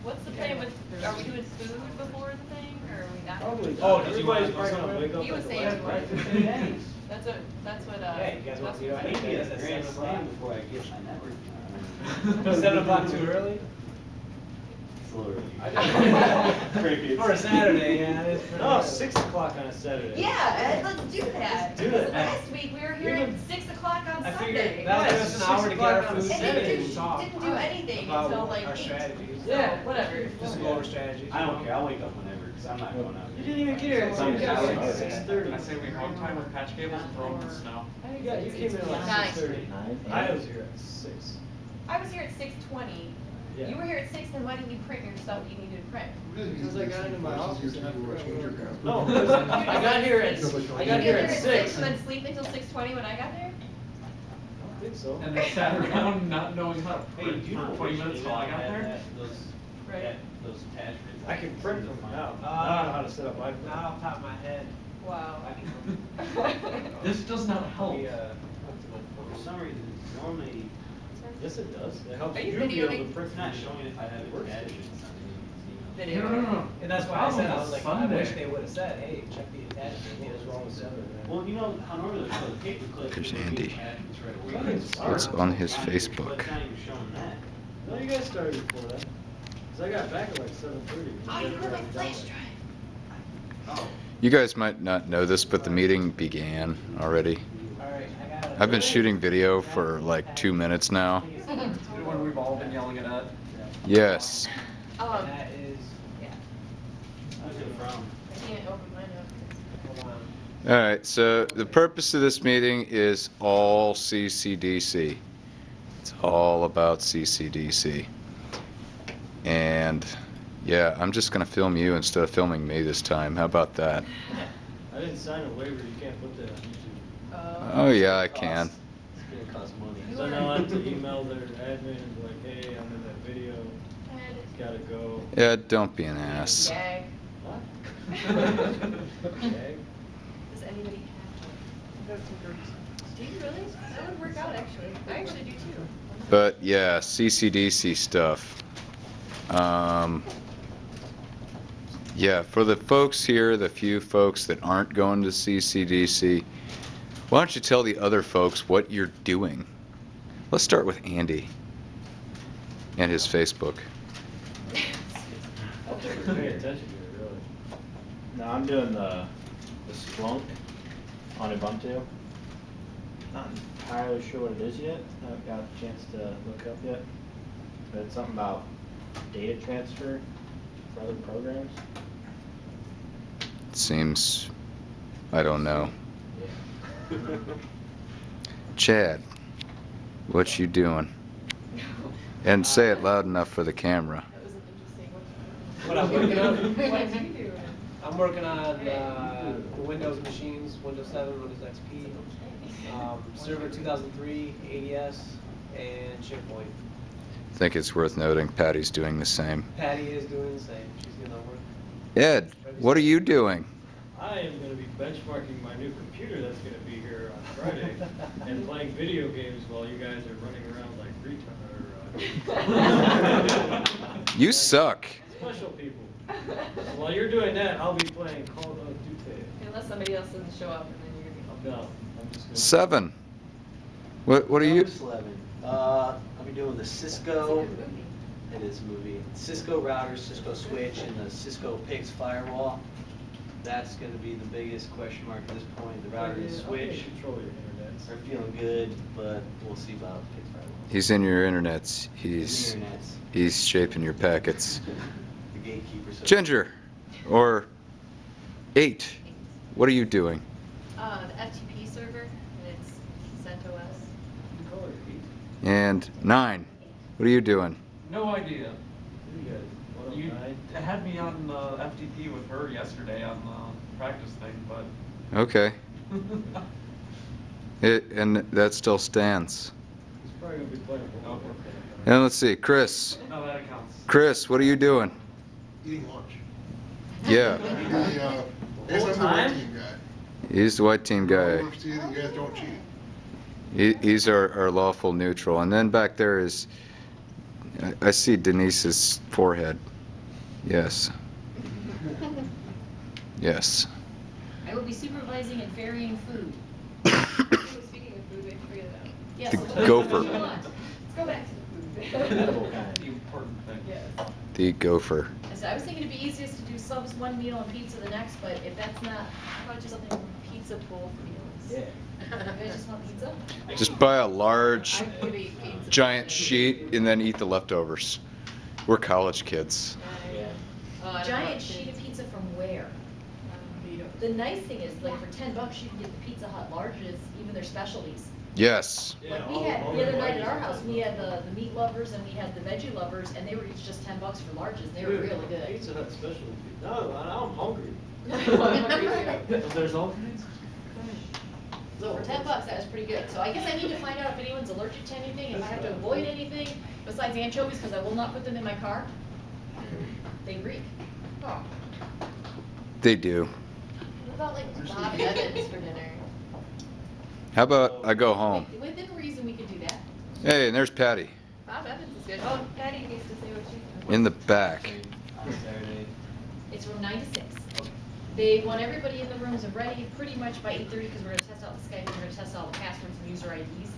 What's the plan with, are we doing food before the thing, or are we not? Probably. Oh, did you Everybody's want to probably gonna wake up. He was at saying like he Right, was. 15 days. That's what, Hey, you guys want to do Gus it? was Maybe saying. that's at 7 o'clock before I get my network. 7 o'clock too early? It's a little early. Crickets. For a Saturday, yeah. It is pretty No, early. 6 o'clock on a Saturday. Yeah, let's do that. Let's do it. Last week, we were here at 6 o'clock on I Sunday. figured that was just an hour to get our food And ready didn't and talk do anything about until like our 8. strategies. So, whatever. Just go over strategies. I don't care, I'll wake up whenever, because I'm not going out. You didn't even get here Some until hours. 6:30. I say we hog time with patch cables and throw them in the snow. Yeah, you came in at like 6:30. I was here at 6. I was here at 6:20. Yeah. You were here at 6, then why didn't you print your stuff you needed to print? Because I got into my office and I forgot to change your password. No, because I got here at You 6. get here at 6 and then sleep until 6:20 when I got there? I think so. And then sat around not knowing how to Hey, print do you know for 20 which minutes email while I got had there. that- Right. Those attachments? I can print them now. I know how to set up my. Not off the top of my head. Wow. This does not help. For some reason, normally, Yes, it does. It helps Are you you be able to videoing? print. it's not showing if I have attachments on these emails. Video. No. And that's why I said, I was like, I wish Sunday. they would have said, hey, check the attachment. What was wrong with Sunday, man? Well, you know how normally there's a paper clip. There's and Andy. attachments right away. What's on his But Facebook? it's not even showing that. No, you guys started before that. Cause I got back at like 7:30. Oh, you have my flash drive. Oh. You guys might not know this, but the meeting began already. Alright, I got it. I've been shooting video for like 2 minutes now. When we've all been yelling at Ed. Yes. That is, Yeah. Who's it from? I can't open mine up. hold on. Alright, so the purpose of this meeting is all CCDC. It's all about CCDC. And yeah, I'm just gonna film you instead of filming me this time. How about that? I didn't sign a waiver, you can't put that on YouTube. Oh yeah, I can. It's gonna cost money. So now I have to email their admin and be like, hey, I'm in that video, Ed. it's gotta go. Yeah, don't be an ass. Gag. What? Does anybody have? Do you really? That would work out actually. I actually do too. But yeah, CCDC stuff. Yeah, for the folks here, the few folks that aren't going to CCDC, why don't you tell the other folks what you're doing? Let's start with Andy and his Facebook. I'll take pay attention to it, really. No, I'm doing the Splunk on Ubuntu. Not entirely sure what it is yet. I haven't got a chance to look up yet. But it's something about data transfer for other programs. Seems, I don't know. Chad, what you doing? And say it loud enough for the camera. That was an interesting one. What I'm working on? What did you do? I'm working on Windows machines, Windows 7, Windows XP, Server 2003, ADS, and SharePoint. I think it's worth noting Patty's doing the same. Patty is doing the same. She's doing the work. Ed, what are you doing? I am gonna be benchmarking my new computer that's gonna be here on Friday and playing video games while you guys are running around like retards. You suck. Special people. So while you're doing that, I'll be playing Call of Duty. Unless somebody else doesn't show up and then you're gonna No, I'm just gonna. 7. What are you? Number 11. I'll be doing the Cisco. be. It is a movie. Cisco router, Cisco switch, and the Cisco PIX firewall. That's going to be the biggest question mark at this point. The router and the switch Control your internet. are feeling good, but we'll see about PIX firewall. He's in your internets. He's Internets. he's shaping your packets. The gatekeeper. So Ginger, or 8. What are you doing? The FTP server, and it's CentOS. Color heat. And 9. What are you doing? No idea. You guys, what up, You nine? had me on FTP with her yesterday on the practice thing, but. Okay. And that still stands. He's probably gonna be playing. Okay. And let's see, Chris. No, that counts. Chris, what are you doing? Eating lunch. Yeah, I guess I'm the white team guy. he's the white team I guy. don't understand that you guys don't cheat. He's our lawful neutral. And then back there is, I see Denise's forehead. Yes. Yes. I will be supervising and ferrying food. Speaking of food, we have to figure that out. Yes. The what gopher. do you want? Let's go back to the food. Edible kind. The important thing. Yes. The gopher. I was thinking it'd be easiest to do subs one meal and pizza the next, but if that's not, how about just something pizza bowl meals? Yeah. You guys just want pizza? Just buy a large, I would eat pizza. giant sheet and then eat the leftovers. We're college kids. Yeah. Oh, I don't Giant want sheet of kids. pizza from where? The nice thing is, like, for $10 you can get the Pizza Hut larges, even their specialties. Yes. Like, we had, the other night at our house, we had the meat lovers and we had the veggie lovers, and they were each just $10 for larges, they were Dude, really good. Pizza Hut specialty. No, now I'm hungry. Hungry There's alternates? So for $10, that was pretty good. So I guess I need to find out if anyone's allergic to anything, if I have to avoid anything besides anchovies, because I will not put them in my car. They reek. Oh. They do. What about like Bob Evans for dinner? How about I go home? Within reason, we could do that. Hey, and there's Patty Bob Evans is good. Oh, Patty needs to say what she. in the back. On Saturday. It's from 9 to 6. They want everybody in the rooms and ready pretty much by 8:30, because we're gonna test out the Skype, we're gonna test all the passwords and user IDs.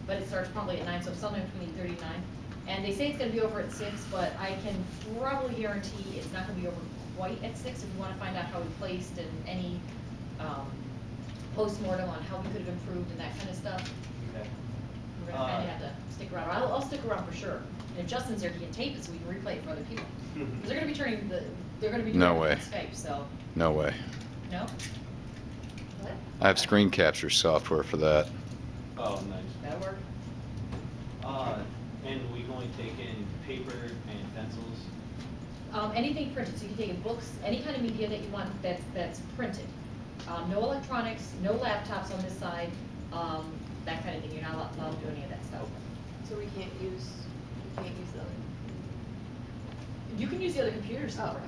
But it starts probably at 9, so sometime between 8:30 and 9. And they say it's gonna be over at 6, but I can probably guarantee it's not gonna be over quite at 6 if you wanna find out how we placed and any, post-mortem on how we could have improved and that kind of stuff. Okay. We're gonna kinda have to stick around. I'll stick around for sure. And if Justin's there, he can tape it so we can replay it for other people. 'Cause they're gonna be they're gonna be doing No it way. on Skype, so, No way. no? What? I have screen capture software for that. Oh, nice. That'll work. And we only take in paper and pencils. Anything printed, so you can take in books, any kind of media that you want that's printed. No electronics, no laptops on this side, that kind of thing. You're not allowed to do any of that stuff. So we can't use them. You can use the other computers, Oh, though, right.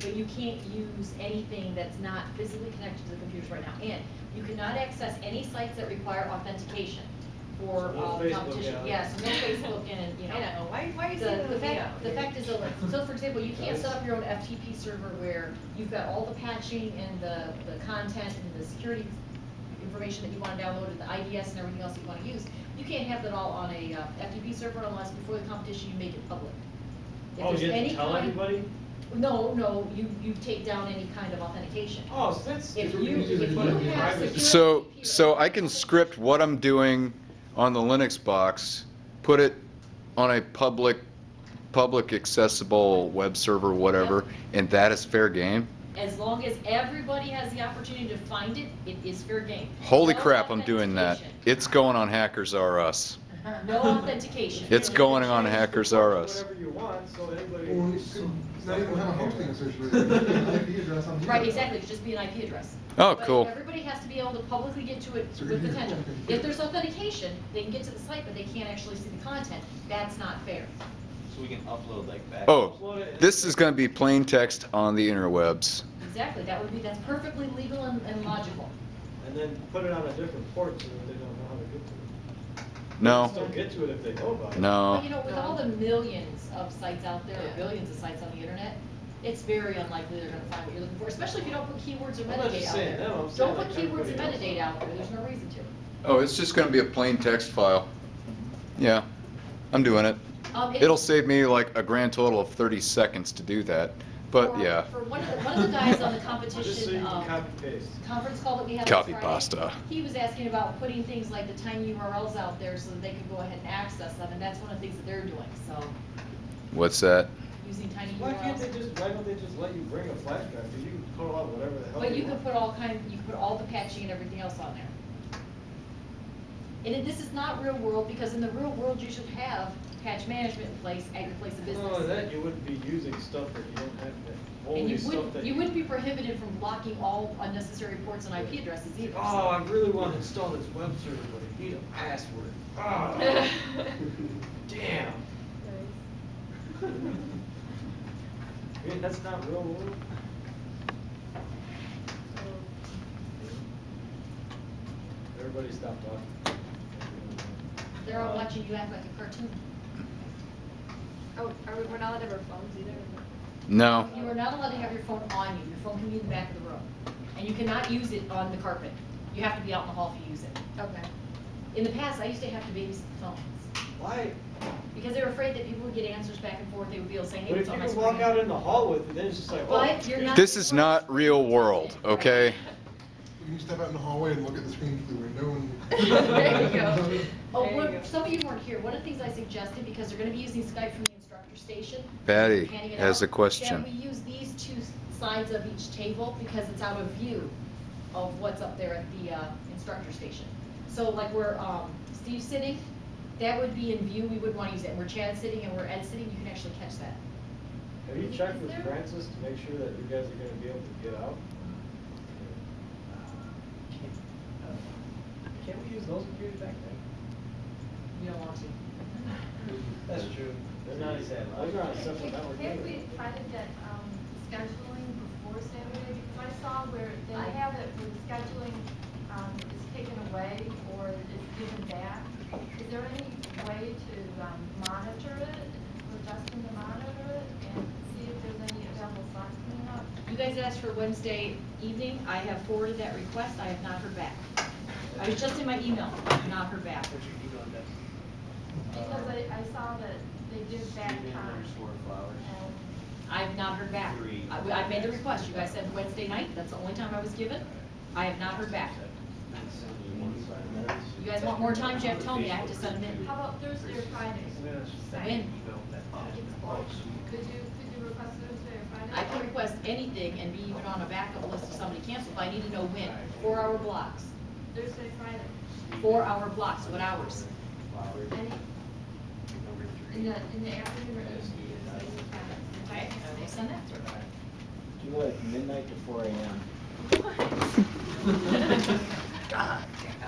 but you can't use anything that's not physically connected to the computers right now. And you cannot access any sites that require authentication for So no Facebook competition. out. Yes, no Facebook and, you know. I know. Why are you saying The that? the fact is, so for example, you can't set up your own FTP server where you've got all the patching and the content and the security information that you want to download and the IDS and everything else that you want to use. You can't have that all on a FTP server unless before the competition you make it public. If Oh, there's you have any to tell kind- everybody? No, you take down any kind of authentication. Oh, so that's. If you have security. So I can script what I'm doing on the Linux box, put it on a public accessible web server, whatever, and that is fair game? As long as everybody has the opportunity to find it, it is fair game. Holy No crap, I'm doing that. authentication. It's going on Hackers R Us. No authentication. It's going on Hackers R Us. Whatever you want, so anybody. Well, you could not even have a hosting association, it could be an IP address on the Right, internet. exactly, it'd just be an IP address. Oh, But cool. everybody has to be able to publicly get to it So with you potential. can- If there's authentication, they can get to the site, but they can't actually see the content. That's not fair. So we can upload like back. Oh, this is going to be plain text on the interwebs. Exactly, that's perfectly legal and logical. And then put it on a different port so that they don't know how to get to it. No. They can still get to it if they know about it. No. But you know, with all the millions of sites out there, or Yeah. billions of sites on the internet, it's very unlikely they're gonna find what you're looking for, especially if you don't put keywords or I'm not metadata just out saying there. them, I'm saying Don't like put keywords and everybody metadata else. out there, there's no reason to. Oh, it's just going to be a plain text file. Yeah, I'm doing it. It- It'll save me like a grand total of 30 seconds to do that, but for- yeah. For one of the guys on the Just so competition, you can copy paste. conference call that we had Copy last Friday, pasta. he was asking about putting things like the tiny URLs out there so that they could go ahead and access them, and that's one of the things that they're doing, so, What's that? using tiny Why can't they URLs. why don't they just let you bring a flash drive, because you can put out whatever the hell But you want. could put you could put all the patching and everything else on there. And this is not real world, because in the real world, you should have patch management in place at your place of business. Not only that, you wouldn't be using stuff that you don't have to, And only you stuff that. wouldn't be prohibited from blocking all unnecessary ports and IP addresses either. so- Oh, I really want to install this web server, but I need a password. Ah, damn. I mean, that's not real world. Everybody stop talking. They're all watching you act like a cartoon. Oh, we're not allowed to have our phones either? No. You are not allowed to have your phone on you. Your phone can be in the back of the room. And you cannot use it on the carpet. You have to be out in the hall if you use it. Okay. In the past, I used to have to babysit the phones. Why? Because they were afraid that people would get answers back and forth. They would be able to say, hey, But what's if on you my can walk screen? out in the hall with it, then it's just like, oh. But you're not. This is not real world, okay? You can step out in the hallway and look at the screen through the window and. There you go. Oh, There you what, go. some of you weren't here. One of the things I suggested, because they're gonna be using Skype from the instructor station. Patty handing it has out, a question. That we use these two sides of each table because it's out of view of what's up there at the instructor station. So like where Steve's sitting, that would be in view. We wouldn't want to use it. Where Chad's sitting and where Ed's sitting, you can actually catch that. Have you checked with Francis to make sure that you guys are gonna be able to get out? Can't we use those computers back there? You don't want to. That's true. They're not, those are on a separate network Can't anyway. we try to get scheduling before Saturday? Because I saw where they have it where the scheduling is taken away or is given back. Is there any way to monitor it, for Justin to monitor it and see if there's any available slots coming up? You guys asked for Wednesday evening. I have forwarded that request. I have not heard back. I was just in my email. I have not heard back. Because I saw that they give back time. And I have not heard back. I made the request. You guys said Wednesday night. That's the only time I was given. I have not heard back. You guys want more time? You have to tell me. I have to send them in. how about Thursday or Friday? When? Could you request Thursday or Friday? I can request anything and be even on a backup list if somebody cancels, but I need to know when. 4-hour blocks. Thursday, Friday. 4-hour blocks. What hours? Any? In the afternoon or evening? Okay, I will send that. Do like midnight to 4 a.m.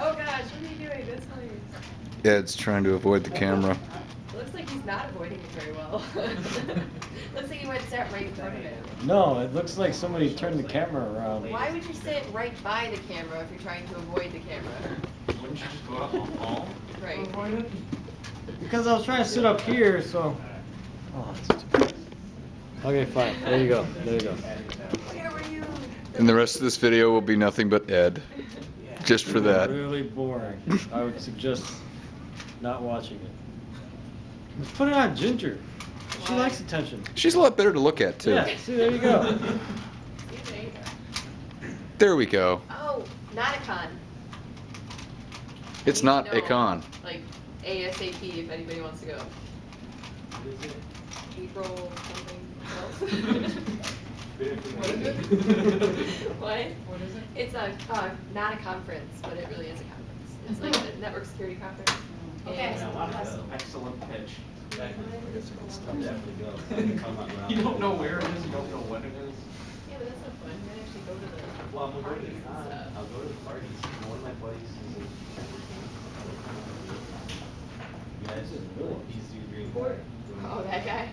Oh gosh, what are you doing? That's funny. Ed's trying to avoid the camera. It looks like he's not avoiding it very well. Looks like he might sit right in front of it. No, it looks like somebody turned the camera around. Why would you sit right by the camera if you're trying to avoid the camera? Wouldn't you just go out in the hall? Right. Because I was trying to sit up here, so. Oh, it's too. Okay, fine. There you go. There you go. Where were you? And the rest of this video will be nothing but Ed. Just for that. Really boring. I would suggest not watching it. Let's put it on Ginger. She Why? likes attention. She's a lot better to look at, too. Yeah, see, there you go. There we go. Oh, not a con. It's I need not to a know, con. Like ASAP if anybody wants to go. April something else. What? What is it? It's a, not a conference, but it really is a conference. It's like a network security conference. Okay. And- Excellent pitch. Definitely go. You don't know where it is, you don't know when it is. Yeah, but that's not fun. You might actually go to the Well, I'm going parties to, and stuff. I'll go to the parties. One of my buddies is a. Yeah, this is really easy to green. Oh, that guy.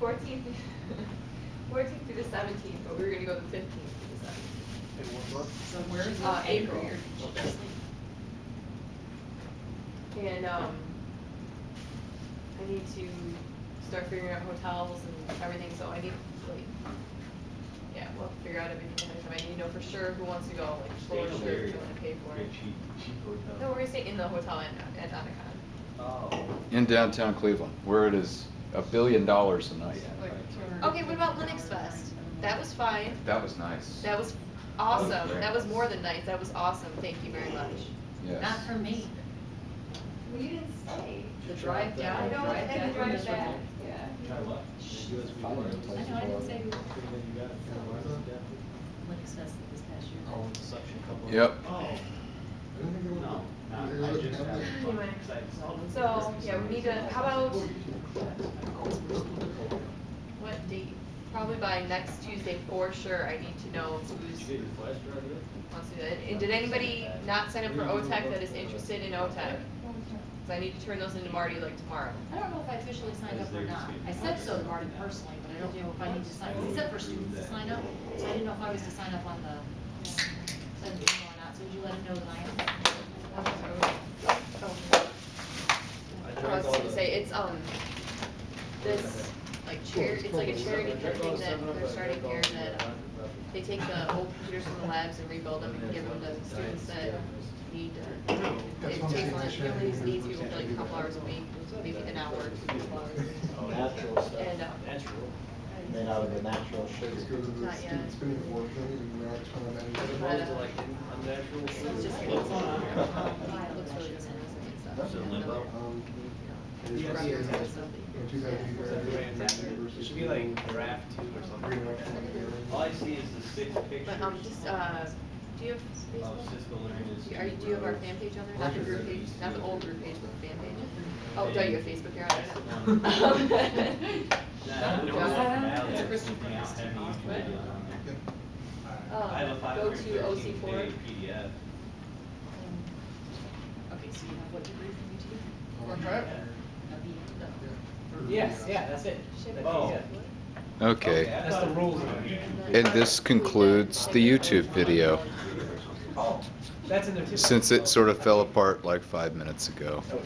14th, 14th through the 17th, but we were gonna go the 15th through the 17th. So where is it? April. And, I need to start figuring out hotels and everything, so I need, like, yeah, we'll figure out everything ahead of time. I need to know for sure who wants to go, like, for sure if you wanna pay for it. Cheap hotel. No, we're gonna stay in the hotel at Donicon. Oh. In downtown Cleveland, where it is $1 billion a night. Okay, what about Linux Fest? That was fine. That was nice. That was awesome. That was more than nice. That was awesome. Thank you very much. Yes. Not for me. Well, you didn't stay. The drive down. I know, drive and down. the drive back, yeah. Try what? I know, I didn't say who. Linux Fest this past year. Oh, it's such a couple. Yep. Oh. No, No, I just have. Anyway, so, yeah, we need to, how about, what date? Probably by next Tuesday for sure. I need to know who's Did you get your flash drive yet? wants to do that. And did anybody not sign up for OTEC that is interested in OTEC? Because I need to turn those into Marty like tomorrow. I don't know if I officially signed up or not. I said so to Marty personally, but I don't know if I need to sign, he said for students to sign up, so I didn't know if I was to sign up on the, send an email or not, so would you let him know that I am? I was gonna say, it's, this like it's like a charity kind of thing that they're starting here that they take the old computers from the labs and rebuild them and give them to students that need to. It takes on, it only needs people for like a couple hours a week, maybe an hour, a couple hours. Natural stuff. And, Natural. Made out of the natural sugar. Just go to the Not yet. student spinning fork thing and now it's kind of As managed. opposed to like unnatural. it's just, it looks really good and stuff. So limbo? It is Yeah, right yeah, here, yeah. in 2008, It should be like draft 2 or something. All I see is the 6 pictures. But, just, do you have of Facebook? Cisco learning. Do you have our fan page on there? Not the group page, not the old group page, but the fan page? Oh, don't you have Facebook here? That's the one. I don't know. It's a Christian Out post. having YouTube What? videos on there. I have a Go to 513 OC4. page PDF. Okay, so you have what degree from UT? Yes, yeah, that's it. Oh. Yeah. Okay, That's the rules. and this concludes the YouTube video, Oh, that's in there too. since it sort of fell apart like 5 minutes ago. Oh.